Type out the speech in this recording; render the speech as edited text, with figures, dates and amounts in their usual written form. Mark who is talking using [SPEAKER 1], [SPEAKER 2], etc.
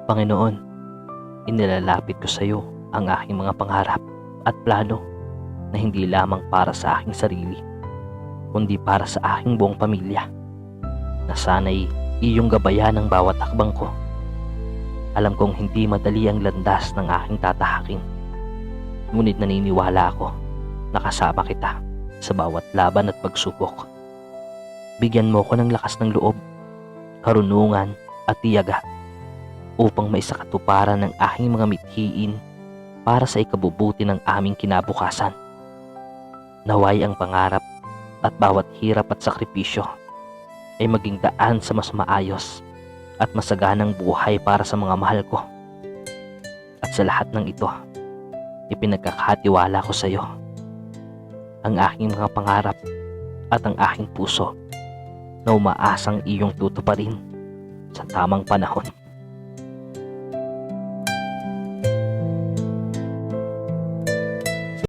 [SPEAKER 1] Panginoon, inilalapit ko sa iyo ang aking mga pangarap at plano na hindi lamang para sa aking sarili, kundi para sa aking buong pamilya, na sana'y iyong gabayan ng bawat hakbang ko. Alam kong hindi madali ang landas ng aking tatahakin, ngunit naniniwala ako na kasama kita sa bawat laban at pagsubok. Bigyan mo ko ng lakas ng loob, karunungan at tiyaga upang maisakatuparan ng aking mga mithiin para sa ikabubuti ng aming kinabukasan. Naway ang pangarap at bawat hirap at sakripisyo ay maging daan sa mas maayos at masaganang buhay para sa mga mahal ko. At sa lahat ng ito, ipinagkakatiwala ko sa iyo ang aking mga pangarap at ang aking puso na umaasang iyong tutuparin sa tamang panahon.